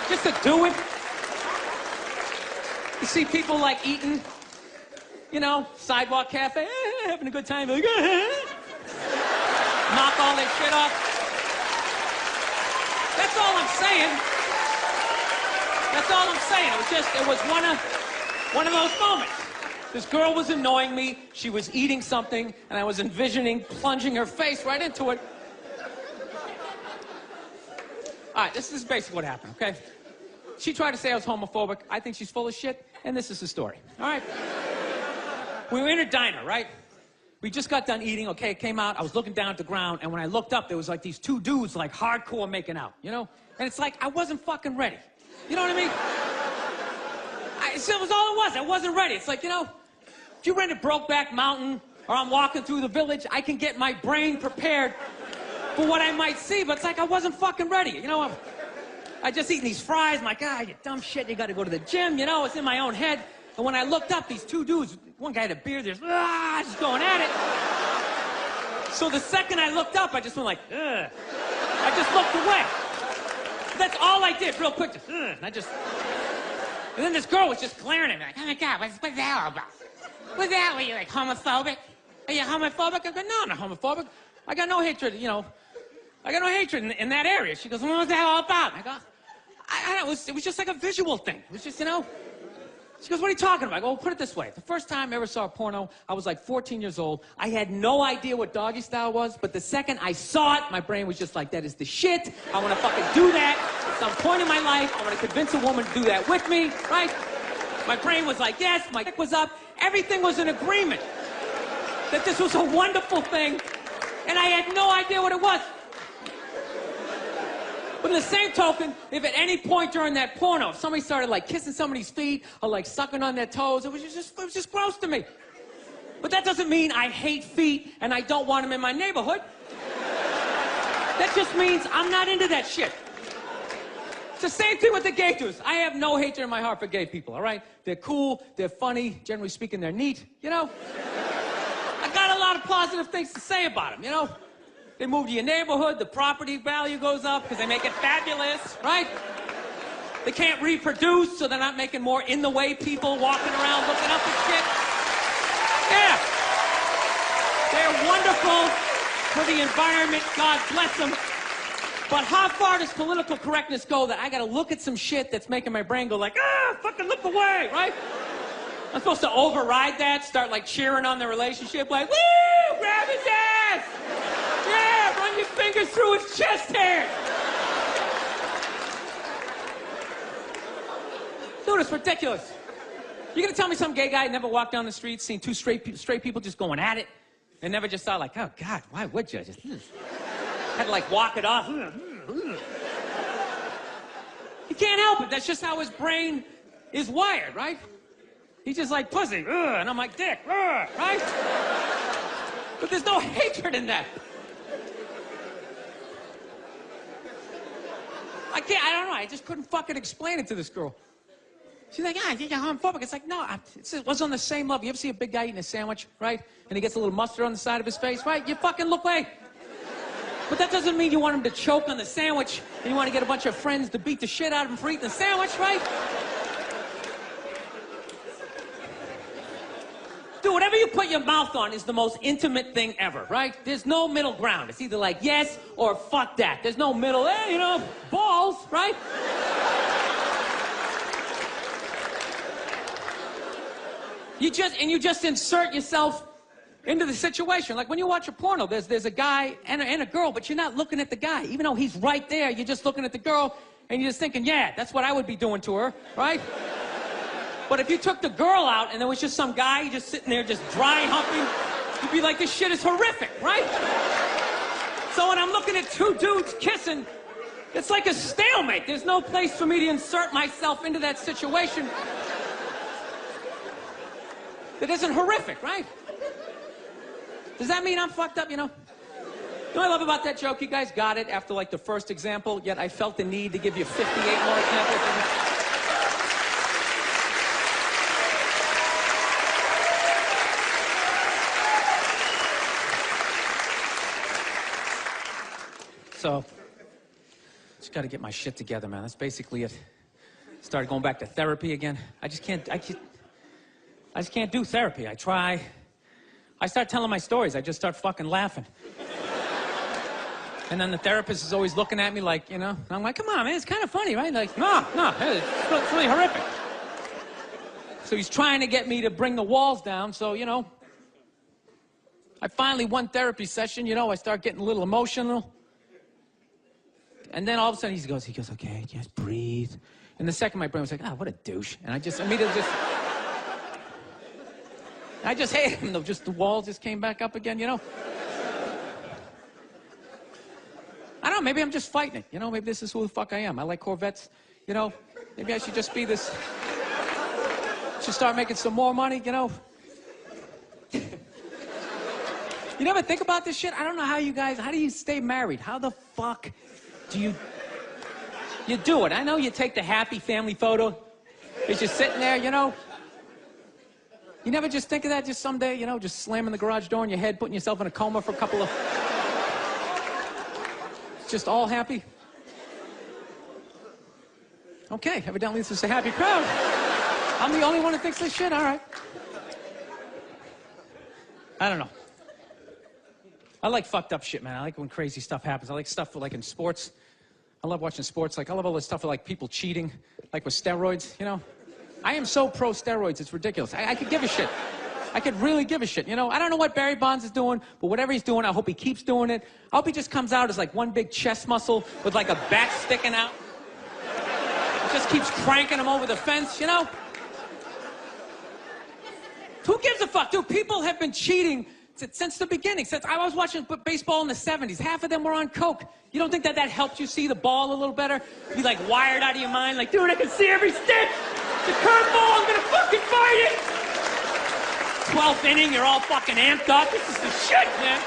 Just to do it. You see people like eating, you know, sidewalk cafe, having a good time, like, knock all that shit off. That's all I'm saying. That's all I'm saying. It was one of those moments. This girl was annoying me. She was eating something, and I was envisioning plunging her face right into it. All right, this is basically what happened, okay? She tried to say I was homophobic. I think she's full of shit, and this is the story, all right? We were in a diner, right? We just got done eating, okay? It came out. I was looking down at the ground, and when I looked up, there was like these two dudes, like hardcore making out, you know? And it's like, I wasn't fucking ready. You know what I mean? It was all it was. I wasn't ready. It's like, you know, if you rented Brokeback Mountain or I'm walking through the village, I can get my brain prepared for what I might see, but it's like I wasn't fucking ready. You know, I just eating these fries. I'm like, you dumb shit, you gotta go to the gym. You know, it's in my own head. And when I looked up, these two dudes, one guy had a beard, just going at it. So the second I looked up, I just went like, ugh. I just looked away. That's all I did, real quick, just, ugh. And then this girl was just glaring at me, like, oh my God, what's that all about? What's that? Were you like homophobic? Are you homophobic? I go, no, I'm not homophobic. I got no hatred, you know. I got no hatred in that area. She goes, well, what's that all about? I go, it was just like a visual thing. It was just, you know. She goes, what are you talking about? I go, well, put it this way. The first time I ever saw a porno, I was like 14 years old. I had no idea what doggy style was, but the second I saw it, my brain was just like, that is the shit. I want to fucking do that at some point in my life. I want to convince a woman to do that with me, right? My brain was like, yes. My dick was up. Everything was in agreement that this was a wonderful thing, and I had no idea what it was. But in the same token, if at any point during that porno, if somebody started like kissing somebody's feet or like sucking on their toes, it was just gross to me. But that doesn't mean I hate feet and I don't want them in my neighborhood. That just means I'm not into that shit. It's the same thing with the gay dudes. I have no hatred in my heart for gay people, all right? They're cool, they're funny, generally speaking, they're neat, you know? I got a lot of positive things to say about them, you know? They move to your neighborhood, the property value goes up because they make it fabulous, right? They can't reproduce, so they're not making more in-the-way people walking around looking up at shit. Yeah. They're wonderful for the environment, God bless them. But how far does political correctness go that I gotta look at some shit that's making my brain go like, fucking look away, right? I'm supposed to override that, start like cheering on the relationship, like, woo, grab his ass! Yeah, run your fingers through his chest hair. Dude, it's ridiculous. You gonna tell me some gay guy never walked down the street, seen two straight people just going at it, and never just thought like, oh God, why would you? Just had to like walk it off. He can't help it. That's just how his brain is wired, right? He's just like pussy, and I'm like dick, right? But there's no hatred in that. I don't know, I just couldn't fucking explain it to this girl. She's like, I think you're homophobic. It's like, no, it was on the same level. You ever see a big guy eating a sandwich, right? And he gets a little mustard on the side of his face, right? You fucking look away. But that doesn't mean you want him to choke on the sandwich and you want to get a bunch of friends to beat the shit out of him for eating the sandwich, right? Dude, whatever you put your mouth on is the most intimate thing ever, right? There's no middle ground. It's either like yes or fuck that. There's no middle, you know, balls, right? You just insert yourself into the situation. Like when you watch a porno, there's a guy and a girl, but you're not looking at the guy. Even though he's right there, you're just looking at the girl and you're just thinking, yeah, that's what I would be doing to her, right? But if you took the girl out and there was just some guy just sitting there just dry humping, you'd be like, this shit is horrific, right? So when I'm looking at two dudes kissing, it's like a stalemate. There's no place for me to insert myself into that situation that isn't horrific, right? Does that mean I'm fucked up, you know? You know what I love about that joke? You guys got it after like the first example, yet I felt the need to give you 58 more examples. So, Just got to get my shit together, man. That's basically it. Started going back to therapy again. I just can't do therapy. I try. I start telling my stories. I just start fucking laughing. And then the therapist is always looking at me like, you know, and I'm like, come on, man, it's kind of funny, right? Like, no, it's really horrific. So he's trying to get me to bring the walls down, so, you know, I finally, one therapy session, you know, I start getting a little emotional. And then all of a sudden he goes, okay, just breathe. And the second my brain was like, what a douche. And I just immediately I just hated him, though. Just the walls just came back up again, you know? I don't know, maybe I'm just fighting it. You know, maybe this is who the fuck I am. I like Corvettes, you know? Maybe I should just be this... Should start making some more money, you know? You never think about this shit? I don't know how you guys... How do you stay married? How the fuck do you... You do it. I know you take the happy family photo. You're just sitting there, you know? You never just think of that just someday, you know, just slamming the garage door in your head, putting yourself in a coma for a couple of... Just all happy? Okay, evidently this is a happy crowd. I'm the only one who thinks this shit? All right. I don't know. I like fucked up shit, man. I like when crazy stuff happens. I like stuff like in sports. I love watching sports. Like, I love all this stuff with, like, people cheating, like with steroids, you know? I am so pro steroids, it's ridiculous. I could give a shit. I could really give a shit, you know? I don't know what Barry Bonds is doing, but whatever he's doing, I hope he keeps doing it. I hope he just comes out as, like, one big chest muscle with, like, a back sticking out. Just keeps cranking him over the fence, you know? Who gives a fuck? Dude, people have been cheating since the beginning. Since I was watching baseball in the 70s, half of them were on coke. You don't think that helped you see the ball a little better? You'd be, like, wired out of your mind, like, dude, I can see every stitch. The curveball, I'm gonna fucking fight it! 12th inning, you're all fucking amped up. This is the shit, man.